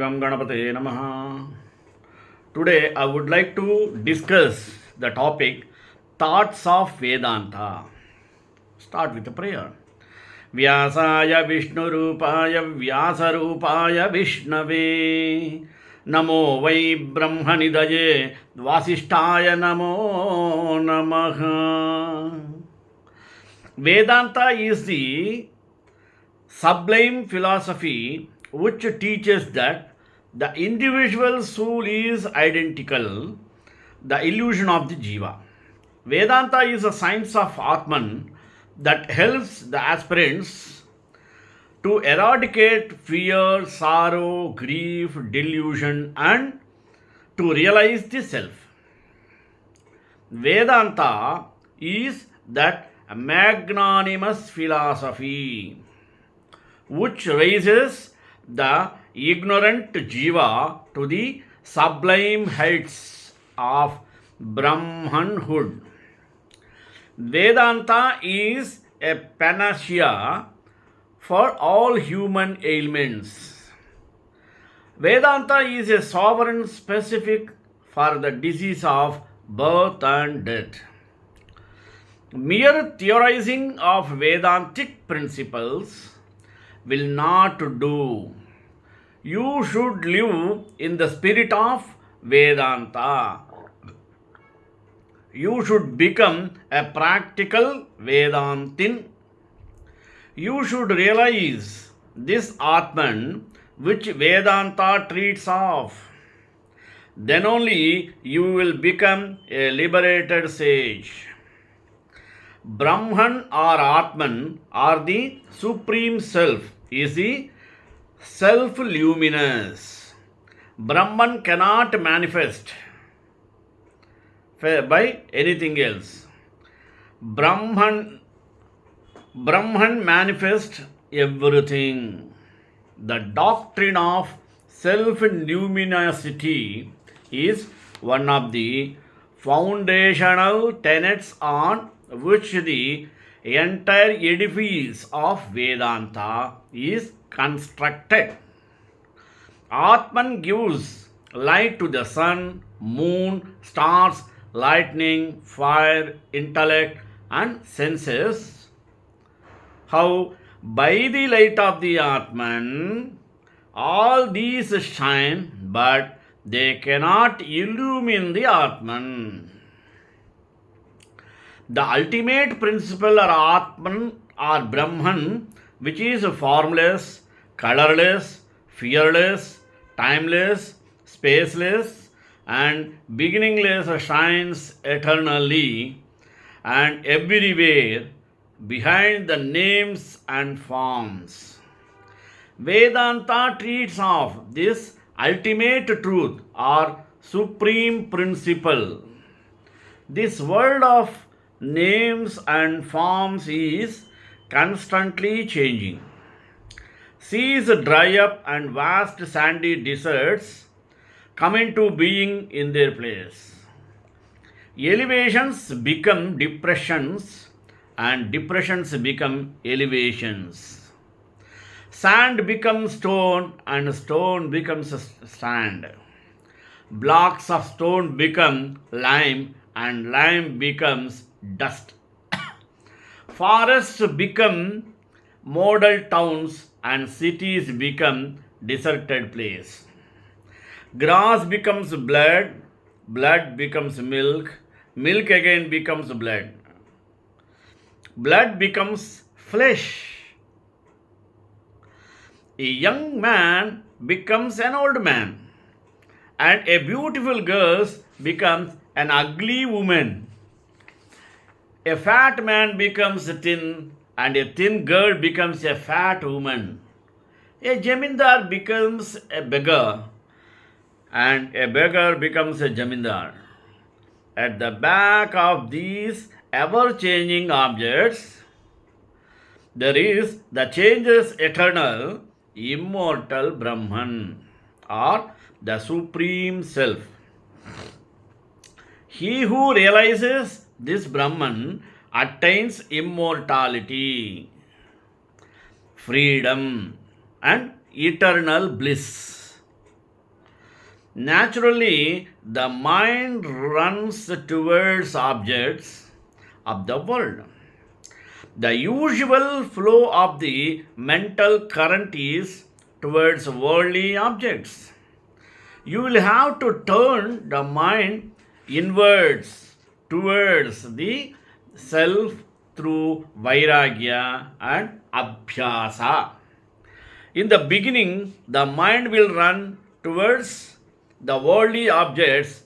Gam Ganapate Namaha. Today I would like to discuss the topic Thoughts of Vedanta. Start with a prayer. Vyasaya Vishnu Rupaya Vyasa Rupaya Vishnave Namo Vai Brahmanidaye Vasishtaya Namo Namaha. Vedanta is the sublime philosophy which teaches that the individual soul is identical, the illusion of the Jiva. Vedanta is a science of Atman that helps the aspirants to eradicate fear, sorrow, grief, delusion, and to realize the self. Vedanta is that magnanimous philosophy which raises the ignorant Jiva to the sublime heights of Brahmanhood. Vedanta is a panacea for all human ailments. Vedanta is a sovereign specific for the disease of birth and death. Mere theorizing of Vedantic principles will not do. You should live in the spirit of Vedanta. You should become a practical Vedantin. You should realize this Atman which Vedanta treats of. Then only you will become a liberated sage. Brahman or Atman or the Supreme Self is the self-luminous. Brahman cannot manifest by anything else. Brahman manifests everything. The doctrine of self-luminosity is one of the foundational tenets on which the entire edifice of Vedanta is constructed. Atman gives light to the sun, moon, stars, lightning, fire, intellect, and senses. How by the light of the Atman all these shine, but they cannot illumine the Atman. The ultimate principle or Atman or Brahman, which is formless, colorless, fearless, timeless, spaceless, and beginningless, shines eternally and everywhere behind the names and forms. Vedanta treats of this ultimate truth or supreme principle. This world of names and forms is constantly changing. Seas dry up and vast sandy deserts come into being in their place. Elevations become depressions and depressions become elevations. Sand becomes stone and stone becomes sand. Blocks of stone become lime and lime becomes dust. Forests become model towns and cities become deserted place. Grass becomes blood, blood becomes milk, milk again becomes blood. Blood becomes flesh. A young man becomes an old man, and a beautiful girl becomes an ugly woman. A fat man becomes thin, and a thin girl becomes a fat woman. A jamindar becomes a beggar, and a beggar becomes a jamindar. At the back of these ever-changing objects, there is the changes eternal, immortal Brahman, or the Supreme Self. He who realizes this Brahman attains immortality, freedom, and eternal bliss. Naturally, the mind runs towards objects of the world. The usual flow of the mental current is towards worldly objects. You will have to turn the mind inwards towards the self through vairagya and abhyasa. In the beginning, the mind will run towards the worldly objects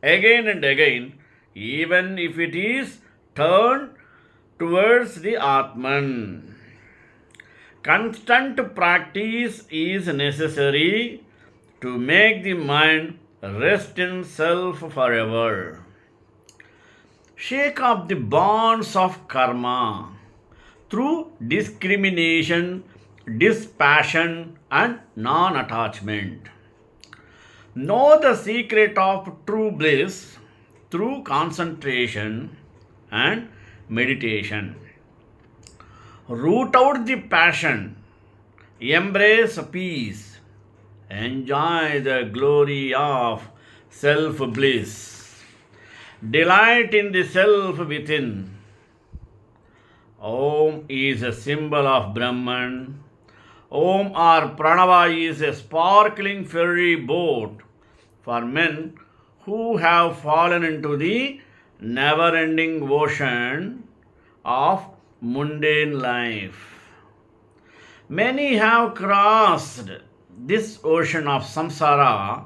again and again, even if it is turned towards the Atman. Constant practice is necessary to make the mind rest in self forever. Shake off the bonds of karma through discrimination, dispassion, and non attachment. Know the secret of true bliss through concentration and meditation. Root out the passion, embrace peace, enjoy the glory of self bliss, delight in the self within. Om is a symbol of Brahman. Om or Pranava is a sparkling ferry boat for men who have fallen into the never ending ocean of mundane life. Many have crossed this ocean of samsara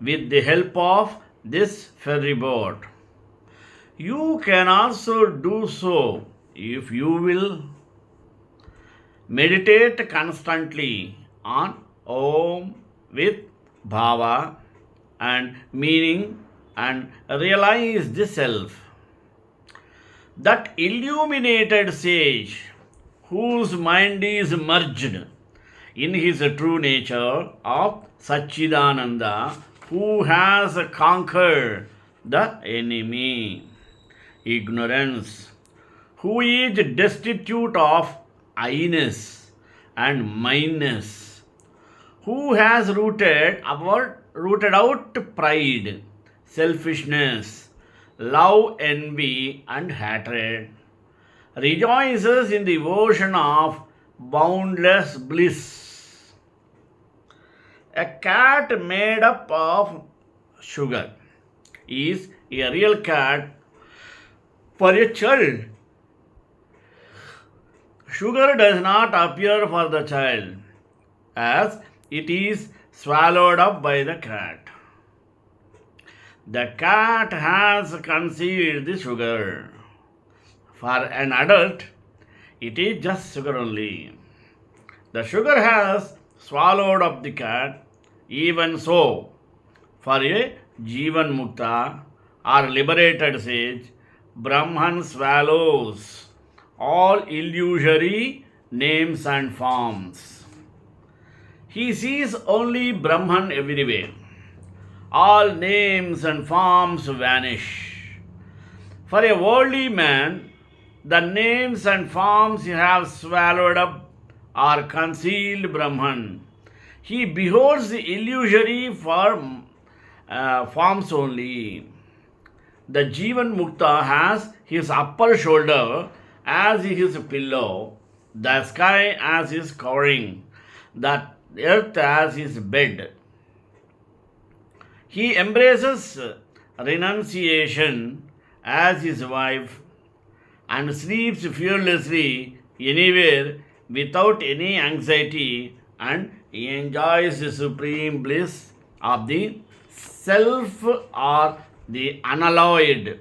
with the help of this ferry boat. You can also do so if you will. Meditate constantly on Om with bhava and meaning and realize the self. That illuminated sage whose mind is merged in his true nature of Satchidananda, who has conquered the enemy, ignorance, who is destitute of I-ness and mineness, who has rooted out pride, selfishness, love, envy, and hatred, rejoices in the ocean of boundless bliss. A cat made up of sugar is a real cat for a child. Sugar does not appear for the child, as it is swallowed up by the cat. The cat has concealed the sugar. For an adult, it is just sugar only. The sugar has swallowed up the cat. Even so, for a Jivan Mukta or liberated sage, Brahman swallows all illusory names and forms. He sees only Brahman everywhere. All names and forms vanish. For a worldly man, the names and forms he has swallowed up are concealed Brahman. He beholds the illusory forms only. The Jivan Mukta has his upper shoulder as his pillow, the sky as his covering, the earth as his bed. He embraces renunciation as his wife and sleeps fearlessly anywhere without any anxiety, and he enjoys the supreme bliss of the self or the unalloyed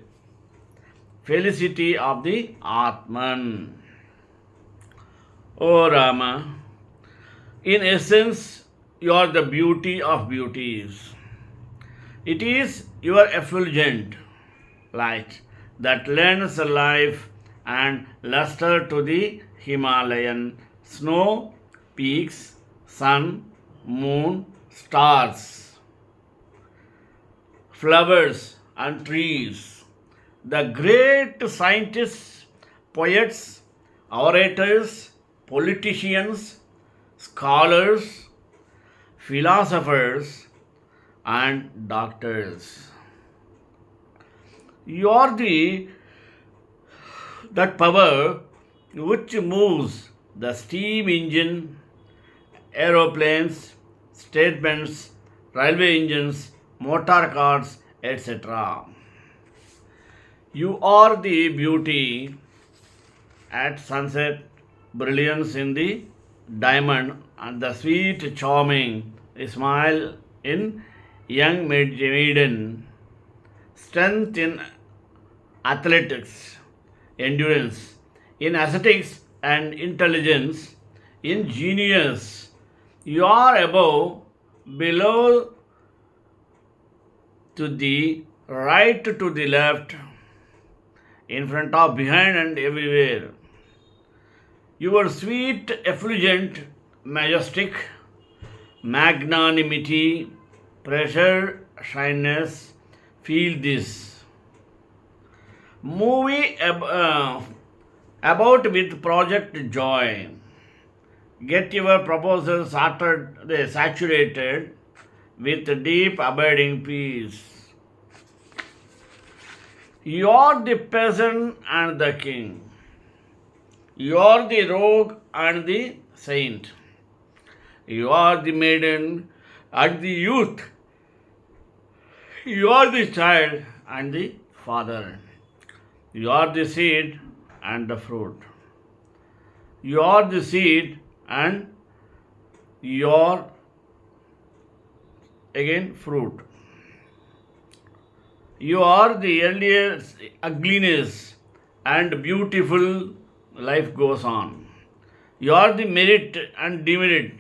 felicity of the Atman. O Rama, in essence, you are the beauty of beauties. It is your effulgent light that lends life and luster to the Himalayan snow, peaks, sun, moon, stars, flowers, and trees. The great scientists, poets, orators, politicians, scholars, philosophers, and doctors. You are the that power which moves the steam engine, aeroplanes, statements, railway engines, motor cars, etc. You are the beauty at sunset, brilliance in the diamond, and the sweet, charming smile in young maiden, strength in athletics, endurance, in aesthetics and intelligence, in genius. You are above, below, to the right, to the left, in front of, behind, and everywhere. Your sweet, effulgent, majestic, magnanimity, pressure, shyness, feel this. Movie about with project joy. Get your proposals saturated with deep abiding peace. You are the peasant and the king. You are the rogue and the saint. You are the maiden and the youth. You are the child and the father. You are the seed and the fruit. You are the seed and your again fruit. You are the earliest ugliness and beautiful life goes on. You are the merit and demerit.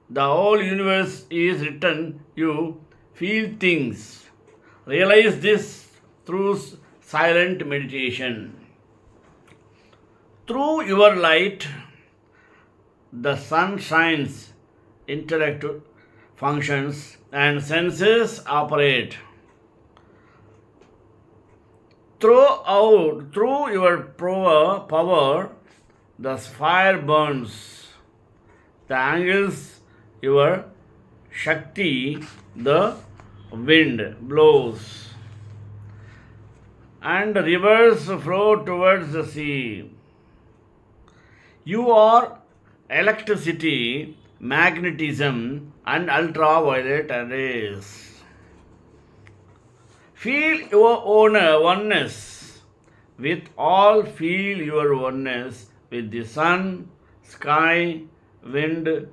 The whole universe is written. You feel things. Realize this through silent meditation. Through your light, the sun shines, intellect functions, and senses operate. Through your power, the fire burns. The angles, your Shakti, the wind blows. And rivers flow towards the sea. You are electricity, magnetism, and ultraviolet rays. Feel your own oneness with all, feel your oneness with the sun, sky, wind,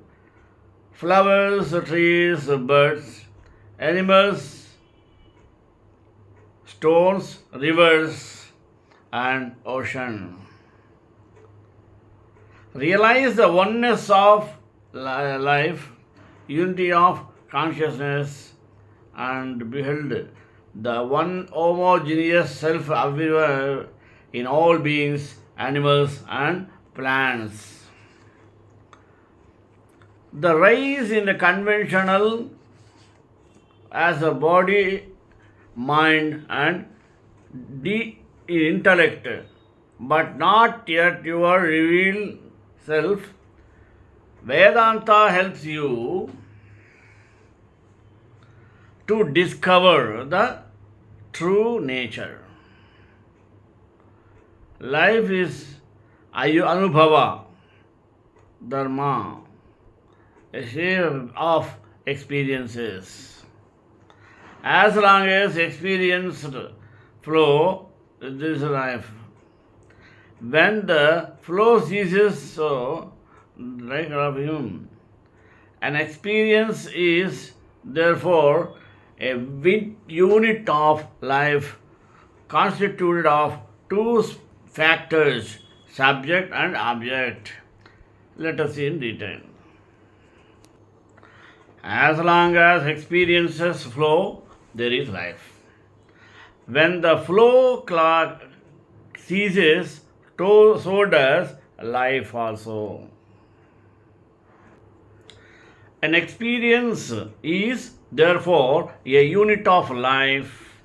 flowers, trees, birds, animals, stones, rivers, and ocean. Realize the oneness of life, unity of consciousness, and behold the one homogeneous self-aware in all beings, animals, and plants. The rise in the conventional as a body, mind, and intellect, but not yet your revealed self. Vedanta helps you to discover the true nature. Life is anubhava, dharma, a share of experiences. As long as experience flow, this is life. When the flow ceases, so like of him, an experience is therefore a unit of life constituted of two factors, subject and object. Let us see in detail. As long as experiences flow, there is life. When the flow clock ceases, so does life also. An experience is therefore a unit of life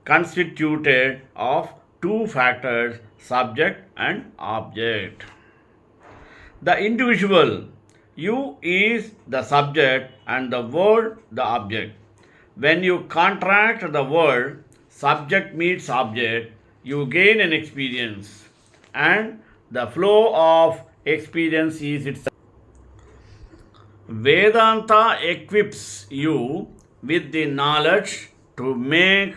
constituted of two factors, subject and object. The individual You is the subject and the world the object. When you contract the world, subject meets object, you gain an experience, and the flow of experience is itself. Vedanta equips you with the knowledge to make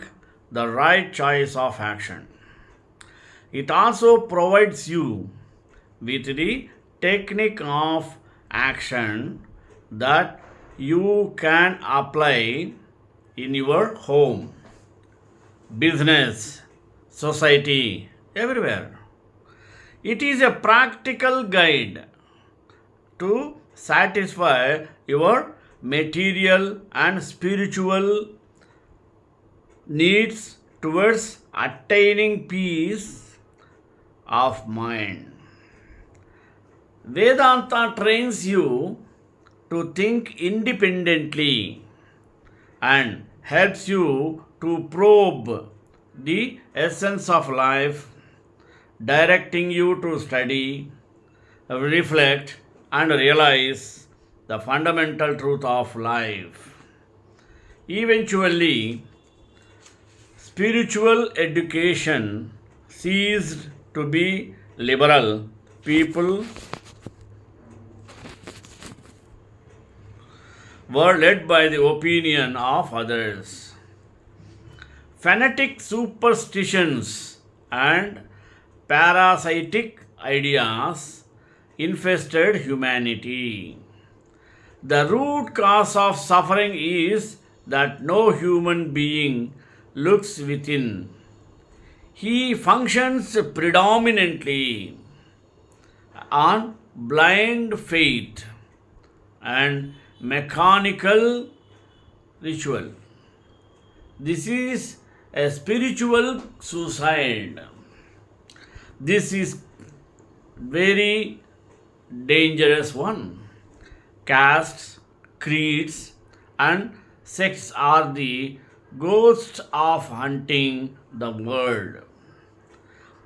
the right choice of action. It also provides you with the technique of action that you can apply in your home, business, society, everywhere. It is a practical guide to satisfy your material and spiritual needs towards attaining peace of mind. Vedanta trains you to think independently and helps you to probe the essence of life, directing you to study, reflect, and realize the fundamental truth of life. Eventually, spiritual education ceased to be liberal. People were led by the opinion of others. Fanatic superstitions and parasitic ideas infested humanity. The root cause of suffering is that no human being looks within. He functions predominantly on blind faith and mechanical ritual. This is a spiritual suicide. This is very dangerous one. Castes, creeds, and sects are the ghosts of hunting the world.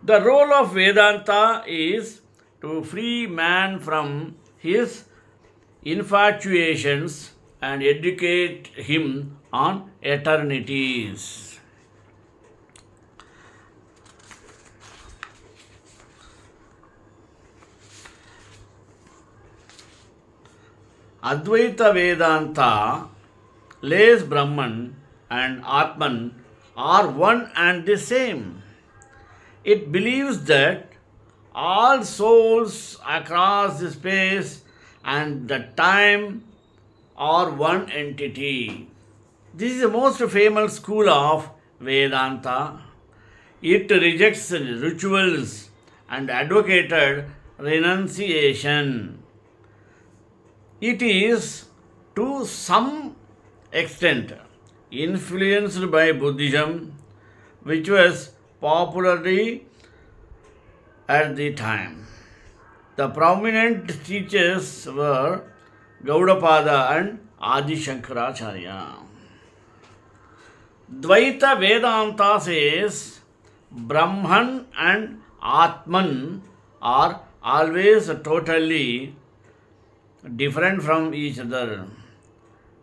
The role of Vedanta is to free man from his infatuations and educate him on eternities. Advaita Vedanta lays Brahman and Atman are one and the same. It believes that all souls across the space and the time are one entity. This is the most famous school of Vedanta. It rejects rituals and advocated renunciation. It is to some extent influenced by Buddhism, which was popularly at the time. The prominent teachers were Gaudapada and Adi Shankaracharya. Dvaita Vedanta says Brahman and Atman are always totally different from each other.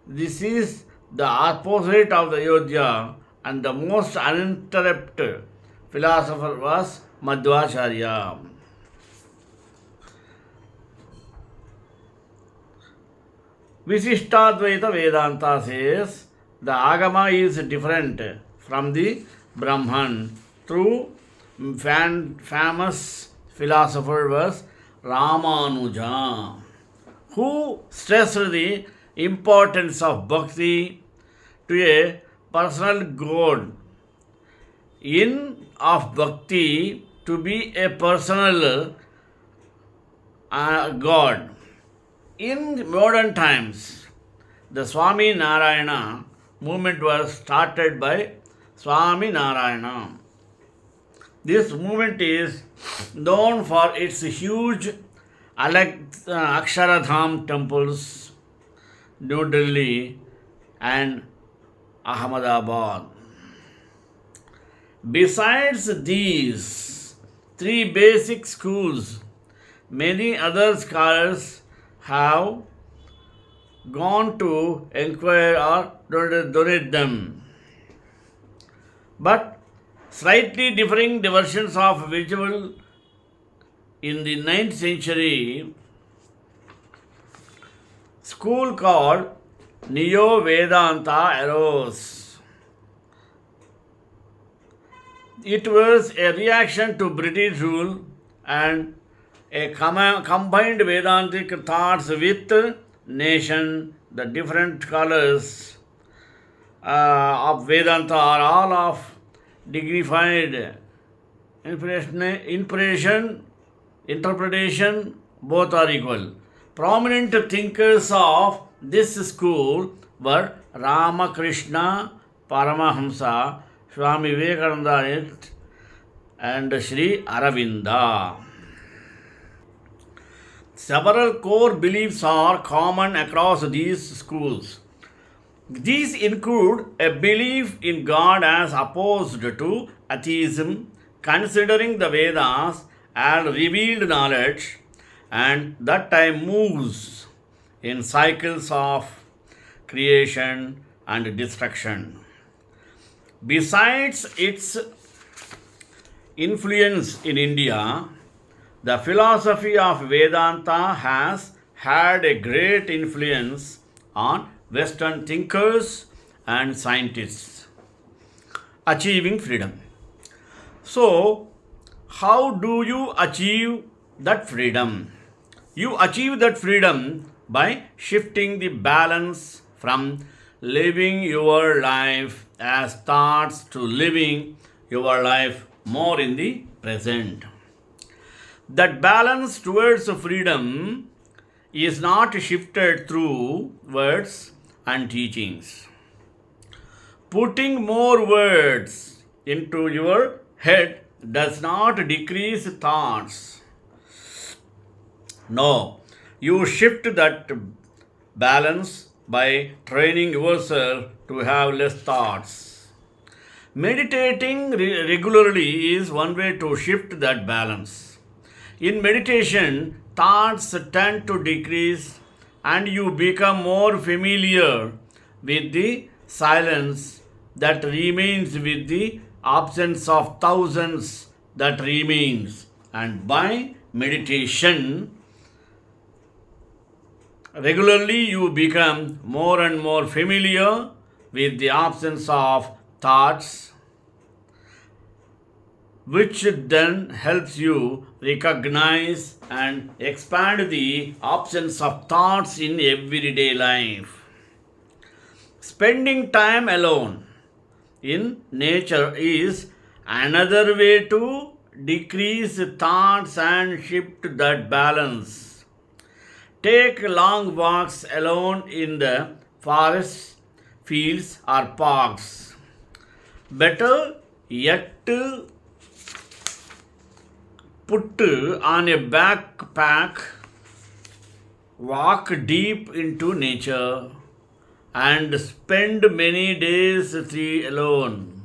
This is the opposite of the Ayodhya, and the most uninterrupted philosopher was Madhvacharya. Visishtadvaita Vedanta says the Agama is different from the Brahman. Through famous philosopher was Ramanuja, who stressed the importance of bhakti to a personal God. In of bhakti to be a personal God. In modern times, the Swami Narayana movement was started by Swami Narayana. This movement is known for its huge Aksharadham temples, New Delhi and Ahmedabad. Besides these three basic schools, many other scholars have gone to inquire or donate them. But slightly differing versions of visual in the 9th century school called Neo Vedanta arose. It was a reaction to British rule and a combined Vedantic thoughts with nation. The different colors of Vedanta are all of dignified impression, interpretation, both are equal. Prominent thinkers of this school were Ramakrishna Paramahamsa, Swami Vivekananda, and Sri Aravinda. Several core beliefs are common across these schools. These include a belief in God as opposed to atheism, considering the Vedas as revealed knowledge, and that time moves in cycles of creation and destruction. Besides its influence in India, the philosophy of Vedanta has had a great influence on Western thinkers and scientists. Achieving freedom. So, how do you achieve that freedom? You achieve that freedom by shifting the balance from living your life as thoughts to living your life more in the present. That balance towards freedom is not shifted through words and teachings. Putting more words into your head does not decrease thoughts. No, you shift that balance by training yourself to have less thoughts. Meditating regularly is one way to shift that balance. In meditation, thoughts tend to decrease and you become more familiar with the silence that remains, with the absence of thousands that remains. And by meditation, regularly you become more and more familiar with the absence of thoughts, which then helps you recognize and expand the absence of thoughts in everyday life. Spending time alone in nature is another way to decrease thoughts and shift that balance. Take long walks alone in the forests, fields, or parks. Better yet, put on a backpack, walk deep into nature, and spend many days alone.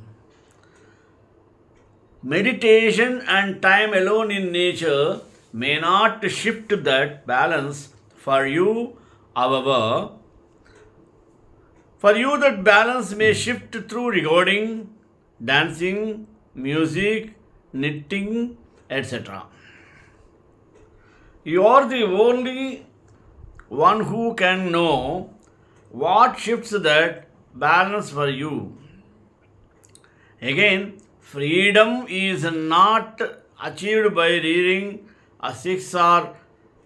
Meditation and time alone in nature may not shift that balance for you, however. For you, that balance may shift through recording, dancing, music, knitting, etc. You are the only one who can know what shifts that balance for you. Again, freedom is not achieved by reading 6 or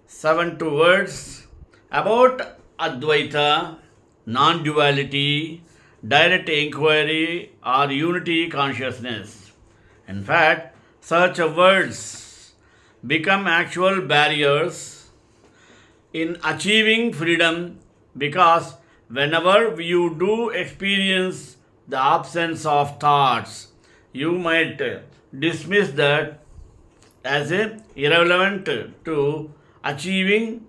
7 words about Advaita, non-duality, direct inquiry, or unity consciousness. In fact, such words become actual barriers in achieving freedom, because whenever you do experience the absence of thoughts, you might dismiss that as irrelevant to achieving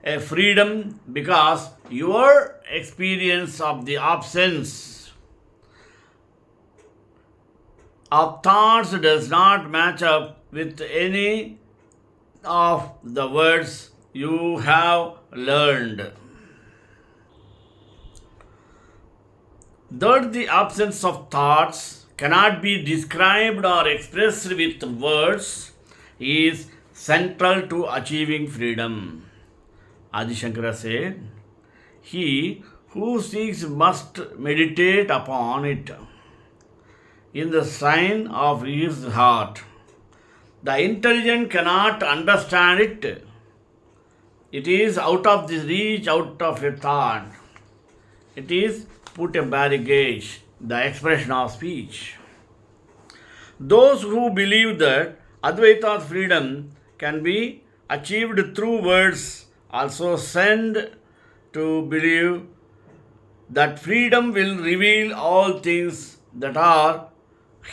a freedom, because your experience of the absence of thoughts does not match up with any of the words you have learned. That the absence of thoughts cannot be described or expressed with words is central to achieving freedom. Adi Shankara said, he who seeks must meditate upon it in the sign of his heart. The intelligent cannot understand it. It is out of the reach, out of a thought. It is put a barricade, the expression of speech. Those who believe that Advaita's freedom can be achieved through words also send to believe that freedom will reveal all things that are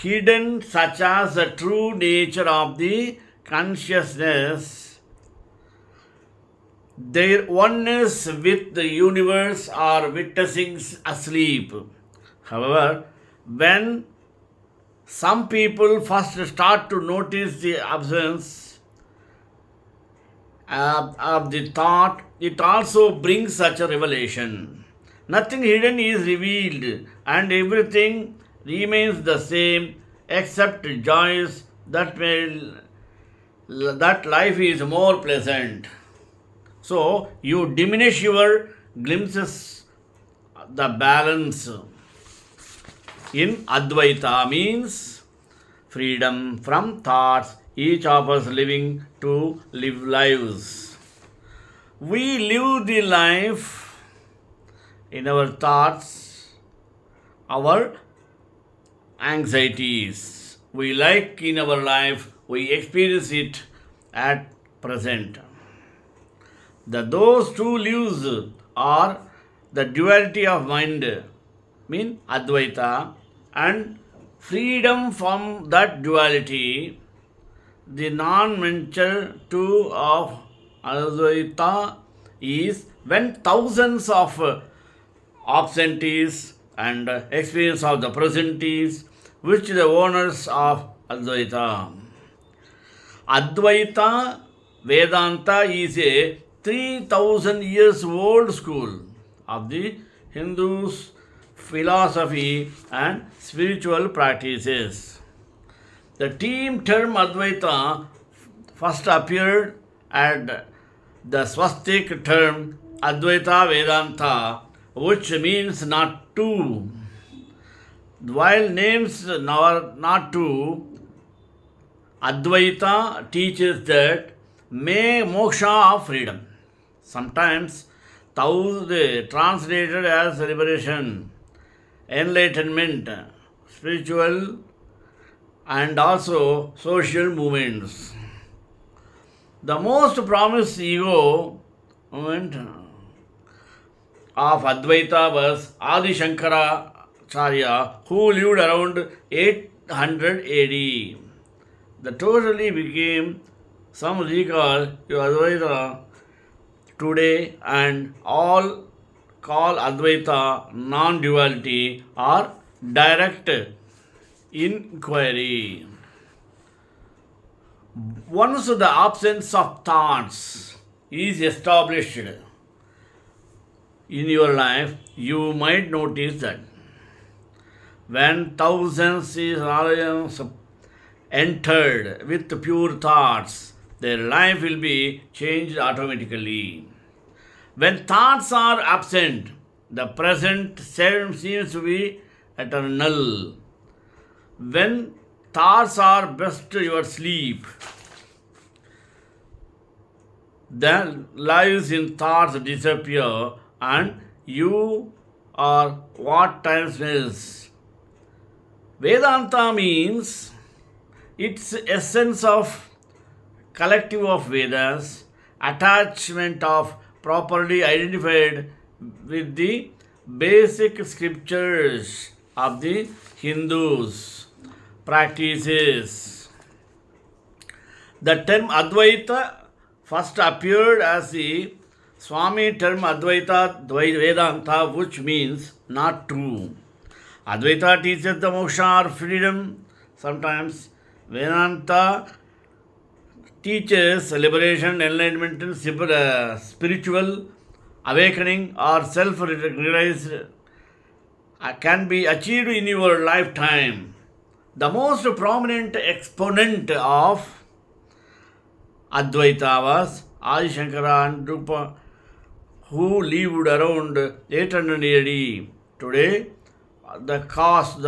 hidden, such as the true nature of the consciousness, their oneness with the universe are witnessing asleep. However, when some people first start to notice the absence of the thought, it also brings such a revelation. Nothing hidden is revealed, and everything remains the same except joys that life is more pleasant. So you diminish your glimpses, the balance in Advaita means freedom from thoughts, each of us living to live lives. We live the life in our thoughts, our anxieties. We like in our life, we experience it at present. Those two lives are the duality of mind, mean Advaita, and freedom from that duality, the non-mental two of Advaita is when thousands of absentees and experience of the presentes, which the owners of Advaita. Advaita Vedanta is a 3000 years old school of the Hindus' philosophy and spiritual practices. The team term Advaita first appeared at the swastik term Advaita Vedanta, which means not two. While names are not two, Advaita teaches that may moksha of freedom. Sometimes translated as liberation, enlightenment, spiritual and also social movements. The most promised ego movement of Advaita was Adi Shankaracharya, who lived around 800 AD. The totally became some recall to Advaita today, and all call Advaita non-duality or direct inquiry. Once the absence of thoughts is established in your life, you might notice that when thousands is entered with pure thoughts, their life will be changed automatically. When thoughts are absent, the present seems to be eternal. When thoughts are best your sleep, then lives in thoughts disappear and you are what time is. Vedanta means its essence of collective of Vedas, attachment of properly identified with the basic scriptures of the Hindus practices. The term Advaita first appeared as the Swami term Advaita Vedanta, which means not true. Advaita teaches the moksha or freedom. Sometimes Vedanta teaches liberation, enlightenment, spiritual awakening, or self-realized can be achieved in your lifetime. The most prominent exponent of Advaita was Adi Shankara and Rupa, who lived around 800 AD. Today,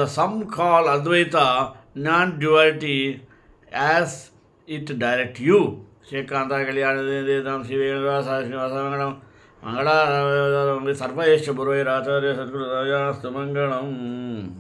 some call Advaita non-duality as it direct you. Shekanta Kalyanam Shiva Mangala Sarvayesha Buraya Ratha Satguru Rajastu Mangalam.